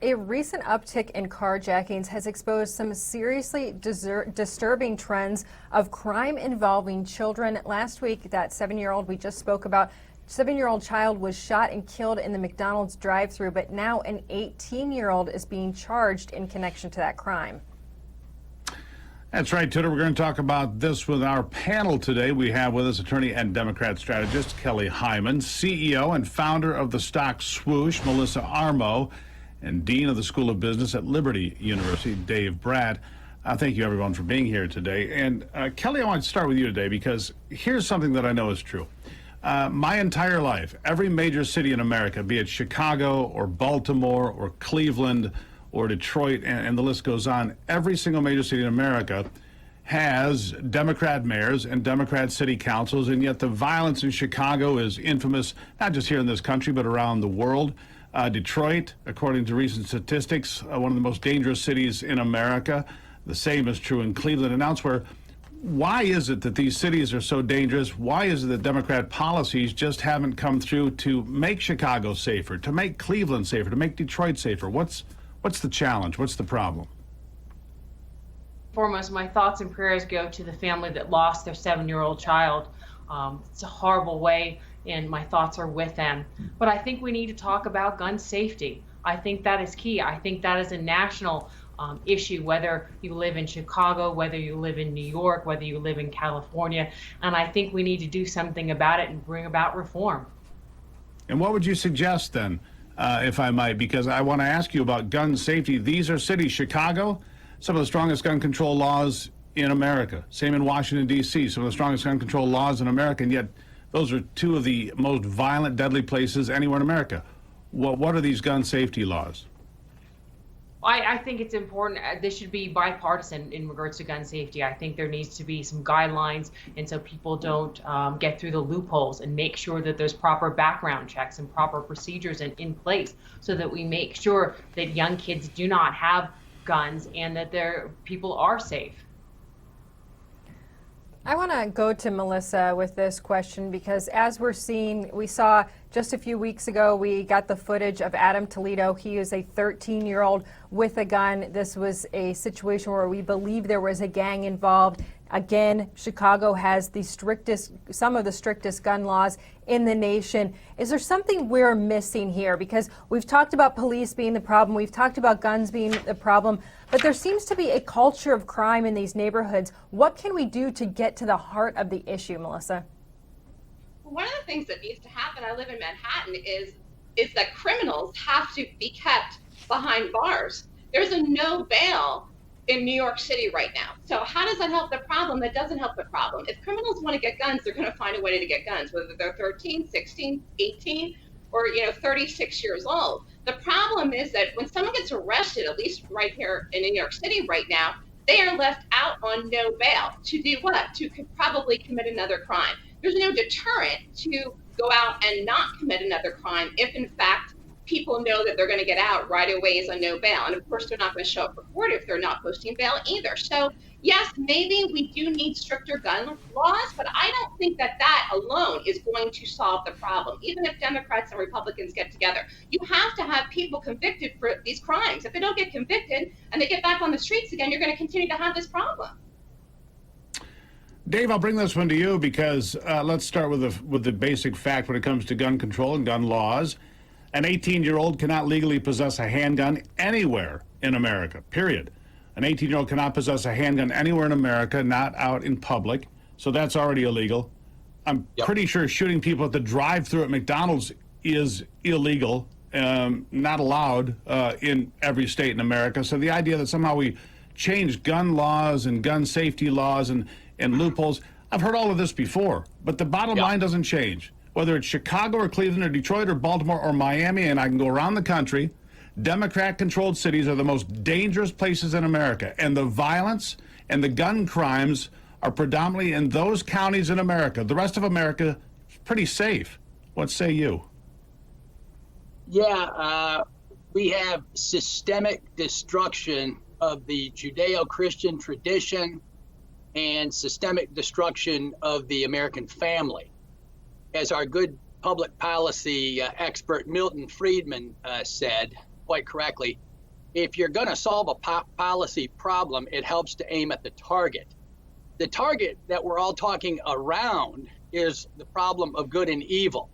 A recent uptick in carjackings has exposed some seriously disturbing trends of crime involving children. Last week, that 7-year-old we just spoke about, 7-year-old child was shot and killed in the McDonald's drive-thru, but now an 18-year-old is being charged in connection to that crime. That's right, Tudor. We're going to talk about this with our panel today. We have with us attorney and Democrat strategist Kelly Hyman, CEO and founder of the stock Swoosh, Melissa Armo, and Dean of the School of Business at Liberty University, Dave Brad. Thank you, everyone, for being here today. And Kelly, I want to start with you today because here's something that I know is true. My entire life, every major city in America, be it Chicago or Baltimore or Cleveland or Detroit, and the list goes on, every single major city in America has Democrat mayors and Democrat city councils, and yet the violence in Chicago is infamous, not just here in this country, but around the world. Detroit, according to recent statistics, one of the most dangerous cities in America. The same is true in Cleveland and elsewhere. Why is it that these cities are so dangerous? Why is it that Democrat policies just haven't come through to make Chicago safer, to make Cleveland safer, to make Detroit safer? What's the challenge? What's the problem? Foremost, my thoughts and prayers go to the family that lost their 7-year-old child. It's a horrible way, and my thoughts are with them. But I think we need to talk about gun safety. I think that is key. I think that is a national issue, whether you live in Chicago, whether you live in New York, whether you live in California. And I think we need to do something about it and bring about reform. And what would you suggest then, if I might? Because I want to ask you about gun safety. These are cities, Chicago, some of the strongest gun control laws in America. Same in Washington, D.C., some of the strongest gun control laws in America, and yet those are two of the most violent, deadly places anywhere in America. What are these gun safety laws? I think it's important. This should be bipartisan in regards to gun safety. I think there needs to be some guidelines, and so people don't get through the loopholes, and make sure that there's proper background checks and proper procedures in place so that we make sure that young kids do not have guns and that their people are safe. I want to go to Melissa with this question because as we're seeing, we saw just a few weeks ago, we got the footage of Adam Toledo. He is a 13-year-old with a gun. This was a situation where we believe there was a gang involved. Again, Chicago has some of the strictest gun laws in the nation. Is there something we're missing here? Because we've talked about police being the problem, we've talked about guns being the problem, but there seems to be a culture of crime in these neighborhoods. What can we do to get to the heart of the issue, Melissa? One of the things that needs to happen, I live in Manhattan, is that criminals have to be kept behind bars. There's a no bail in New York City right now. So how does that help the problem? That doesn't help the problem. If criminals want to get guns, they're going to find a way to get guns, whether they're 13, 16, 18, or 36 years old. The problem is that when someone gets arrested, at least right here in New York City right now, they are left out on no bail. To do what? To probably commit another crime. There's no deterrent to go out and not commit another crime if, in fact, people know that they're going to get out right away on no bail. And of course, they're not going to show up for court if they're not posting bail either. So yes, maybe we do need stricter gun laws, but I don't think that alone is going to solve the problem. Even if Democrats and Republicans get together, you have to have people convicted for these crimes. If they don't get convicted and they get back on the streets again, you're going to continue to have this problem. Dave, I'll bring this one to you because let's start with the basic fact when it comes to gun control and gun laws. An 18-year-old cannot legally possess a handgun anywhere in America, period. An 18-year-old cannot possess a handgun anywhere in America, not out in public, so that's already illegal. I'm pretty sure shooting people at the drive-thru at McDonald's is illegal, not allowed in every state in America. So the idea that somehow we change gun laws and gun safety laws and loopholes, I've heard all of this before, but the bottom line doesn't change. Whether it's Chicago or Cleveland or Detroit or Baltimore or Miami, and I can go around the country, Democrat-controlled cities are the most dangerous places in America. And the violence and the gun crimes are predominantly in those counties in America. The rest of America is pretty safe. What say you? Yeah, we have systemic destruction of the Judeo-Christian tradition and systemic destruction of the American family. As our good public policy expert Milton Friedman said, quite correctly, if you're going to solve a policy problem, it helps to aim at the target. The target that we're all talking around is the problem of good and evil.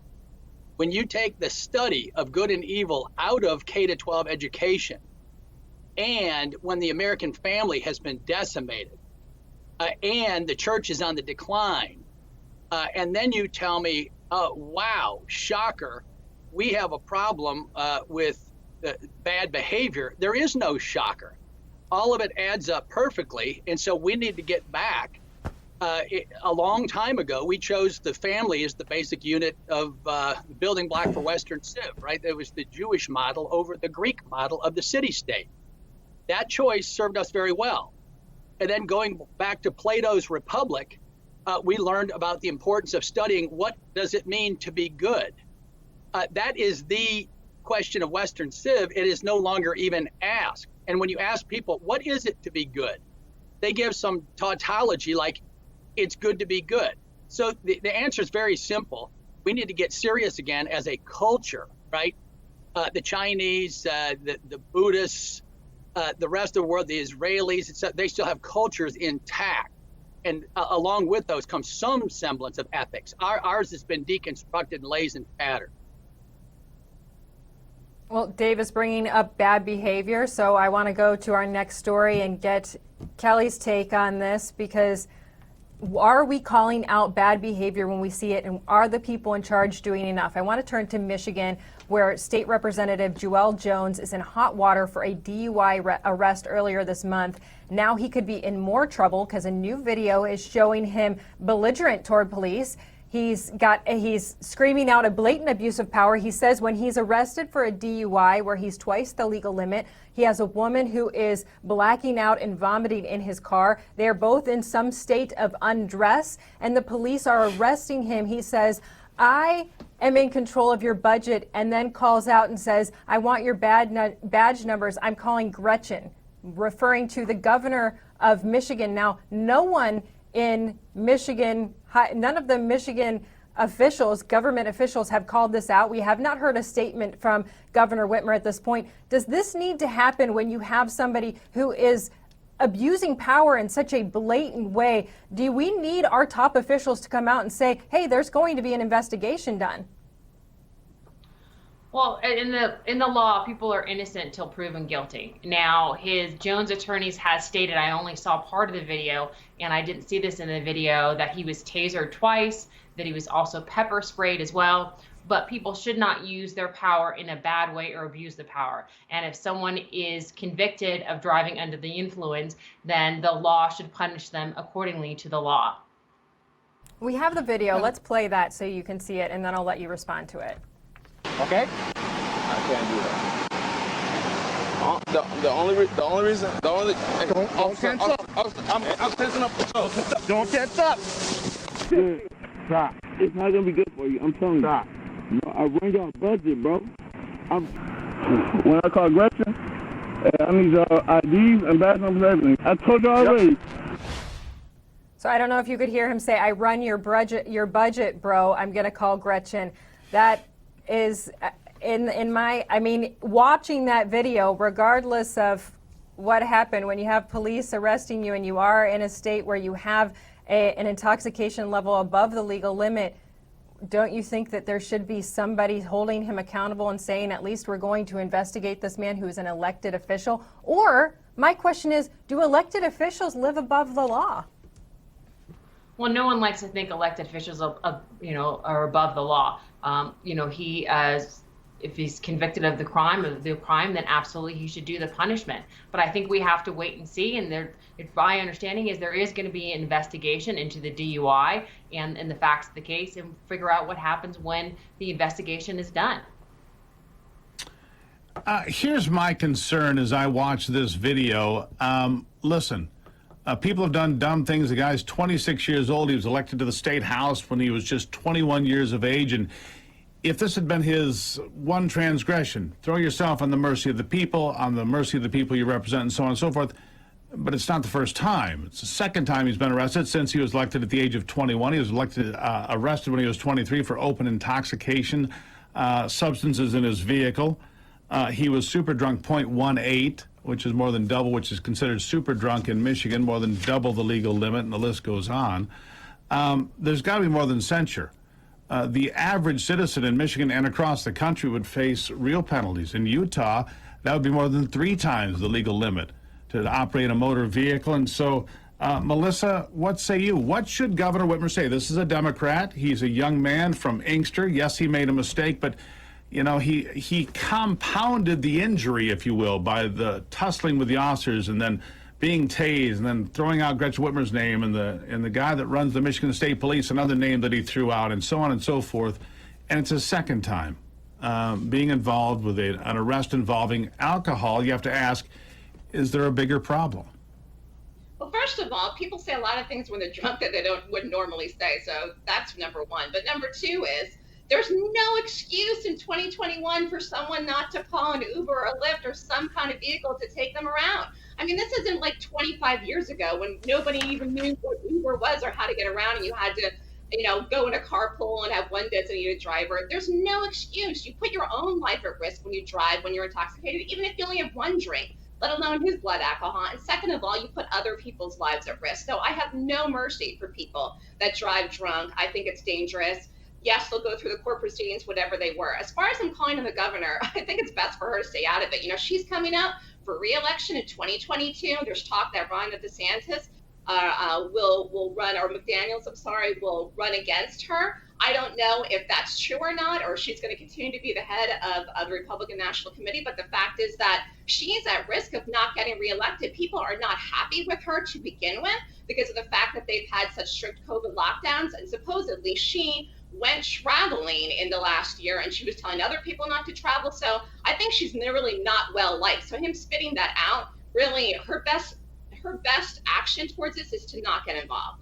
When you take the study of good and evil out of K-12 education, and when the American family has been decimated, and the church is on the decline, and then you tell me, wow, shocker, we have a problem with bad behavior. There is no shocker. All of it adds up perfectly, and so we need to get back. A long time ago, we chose the family as the basic unit of the building block for Western Civ, right? It was the Jewish model over the Greek model of the city-state. That choice served us very well. And then going back to Plato's Republic, we learned about the importance of studying what does it mean to be good. That is the question of Western Civ. It is no longer even asked. And when you ask people, what is it to be good? They give some tautology like, it's good to be good. So the answer is very simple. We need to get serious again as a culture, right? The Chinese, the Buddhists, the rest of the world, the Israelis, they still have cultures intact. And along with those comes some semblance of ethics. Ours has been deconstructed and lays in tatters. Well, Dave is bringing up bad behavior, so I want to go to our next story and get Kelly's take on this, because are we calling out bad behavior when we see it, and are the people in charge doing enough? I want to turn to Michigan, where State Representative Joel Jones is in hot water for a DUI arrest earlier this month. Now he could be in more trouble because a new video is showing him belligerent toward police. He's screaming out a blatant abuse of power. He says when he's arrested for a DUI where he's twice the legal limit, he has a woman who is blacking out and vomiting in his car. They're both in some state of undress, and the police are arresting him. He says, I am in control of your budget, and then calls out and says, I want your badge numbers. I'm calling Gretchen, referring to the governor of Michigan. Now, no one in Michigan, none of the Michigan officials, government officials, have called this out. We have not heard a statement from Governor Whitmer at this point. Does this need to happen when you have somebody who is abusing power in such a blatant way? Do we need our top officials to come out and say, hey, there's going to be an investigation done? Well, in the law, people are innocent till proven guilty. Now, his Jones attorneys has stated, I only saw part of the video, and I didn't see this in the video, that he was tasered twice, that he was also pepper sprayed as well. But people should not use their power in a bad way or abuse the power. And if someone is convicted of driving under the influence, then the law should punish them accordingly to the law. We have the video. Let's play that so you can see it, and then I'll let you respond to it. Okay? I can't do that. The only reason. Don't tense up. I'm tensing up. Don't tense up. Stop. It's not gonna be good for you. I'm telling you. Stop. No, I run y'all budget, bro. When I call Gretchen, I need IDs and badge numbers and everything. I told you already. So I don't know if you could hear him say, I run your budget, bro. I'm going to call Gretchen. That is watching that video, regardless of what happened, when you have police arresting you and you are in a state where you have an intoxication level above the legal limit, don't you think that there should be somebody holding him accountable and saying, at least we're going to investigate this man who is an elected official? Or my question is, do elected officials live above the law? Well, no one likes to think elected officials are above the law. If he's convicted of the crime, then absolutely he should do the punishment. But I think we have to wait and see. And my understanding is there is going to be an investigation into the DUI and the facts of the case, and figure out what happens when the investigation is done. Here's my concern as I watch this video. Listen, people have done dumb things. The guy's 26 years old. He was elected to the state house when he was just 21 years of age. And if this had been his one transgression, throw yourself on the mercy of the people you represent, and so on and so forth. But it's not the first time. It's the second time he's been arrested since he was elected at the age of 21. He was arrested when he was 23 for open intoxication, substances in his vehicle. He was super drunk, 0.18 which is more than double, which is considered super drunk in Michigan, more than double the legal limit, and the list goes on. There's got to be more than censure. The average citizen in Michigan and across the country would face real penalties. In Utah, that would be more than 3 times the legal limit to operate a motor vehicle. And so, Melissa, what say you? What should Governor Whitmer say? This is a Democrat. He's a young man from Inkster. Yes, he made a mistake, but you know, he compounded the injury, if you will, by the tussling with the officers and then being tased and then throwing out Gretchen Whitmer's name and the guy that runs the Michigan State Police, another name that he threw out, and so on and so forth. And it's his second time being involved with an arrest involving alcohol. You have to ask, is there a bigger problem? Well, first of all, people say a lot of things when they're drunk that they wouldn't normally say. So that's number one. But number two is there's no excuse in 2021 for someone not to call an Uber or a Lyft or some kind of vehicle to take them around. I mean, this isn't like 25 years ago when nobody even knew what Uber was or how to get around, and you had to, you know, go in a carpool and have one designated driver. There's no excuse. You put your own life at risk when you drive, when you're intoxicated, even if you only have one drink, let alone his blood alcohol. And second of all, you put other people's lives at risk. So I have no mercy for people that drive drunk. I think it's dangerous. Yes, they'll go through the court proceedings, whatever they were. As far as I'm calling on the governor, I think it's best for her to stay out of it. You know, she's coming up for re-election in 2022. There's talk that Ron DeSantis will run, or McDaniels, I'm sorry, will run against her. I don't know if that's true or not, or she's going to continue to be the head of the Republican National Committee. But the fact is that she's at risk of not getting reelected. People are not happy with her to begin with because of the fact that they've had such strict COVID lockdowns, and supposedly she went traveling in the last year and she was telling other people not to travel. So I think she's really not well liked. So him spitting that out, really her best action towards this is to not get involved.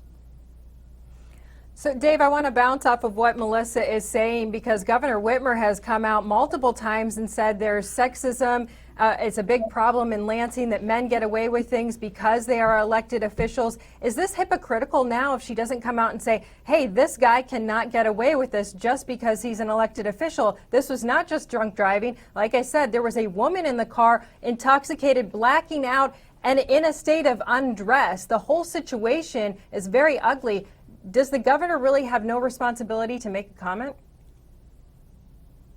So, Dave, I want to bounce off of what Melissa is saying, because Governor Whitmer has come out multiple times and said there's sexism. It's a big problem in Lansing that men get away with things because they are elected officials. Is this hypocritical now if she doesn't come out and say, hey, this guy cannot get away with this just because he's an elected official? This was not just drunk driving. Like I said, there was a woman in the car, intoxicated, blacking out, and in a state of undress. The whole situation is very ugly. Does the governor really have no responsibility to make a comment?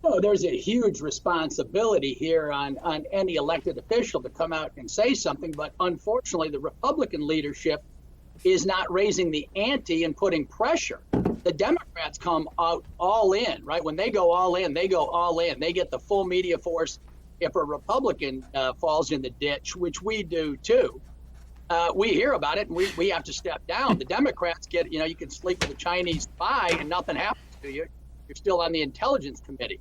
No, there's a huge responsibility here on any elected official to come out and say something. But unfortunately, the Republican leadership is not raising the ante and putting pressure. The Democrats come out all in, right? When they go all in, they go all in. They get the full media force. If a Republican falls in the ditch, which we do too, we hear about it and we have to step down. The Democrats get, you know, you can sleep with a Chinese spy and nothing happens to you. You're still on the Intelligence Committee.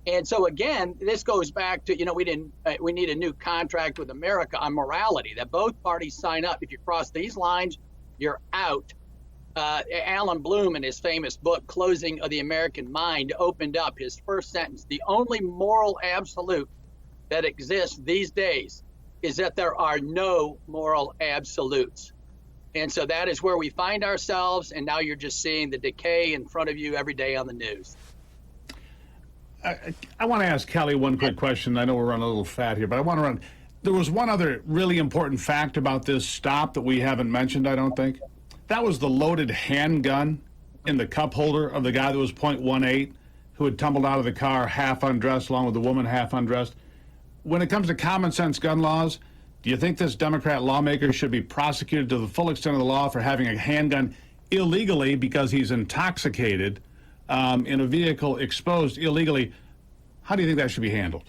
And so again, this goes back to, you know, we need a new contract with America on morality, that both parties sign up. If you cross these lines, you're out. Alan Bloom, in his famous book, Closing of the American Mind, opened up his first sentence. The only moral absolute that exists these days is that there are no moral absolutes. And so that is where we find ourselves. And now you're just seeing the decay in front of you every day on the news. I want to ask Kelly one quick question. I know we're running a little fat here, but I want to run. There was one other really important fact about this stop that we haven't mentioned, I don't think. That was the loaded handgun in the cup holder of the guy that was .18, who had tumbled out of the car half undressed, along with the woman half undressed. When it comes to common sense gun laws, do you think this Democrat lawmaker should be prosecuted to the full extent of the law for having a handgun illegally because he's intoxicated in a vehicle exposed illegally? How do you think that should be handled?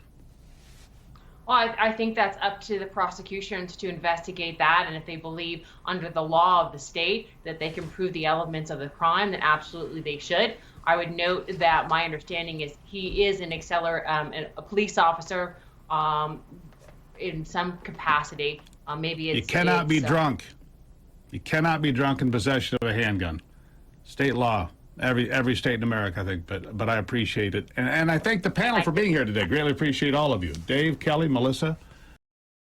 Well, I think that's up to the prosecutions to investigate that. And if they believe under the law of the state that they can prove the elements of the crime, then absolutely they should. I would note that my understanding is he is an a police officer in some capacity. Maybe it's... You cannot be drunk. You cannot be drunk in possession of a handgun. State law. Every state in America, I think, but I appreciate it. And I thank the panel for being here today. Greatly appreciate all of you. Dave, Kelly, Melissa,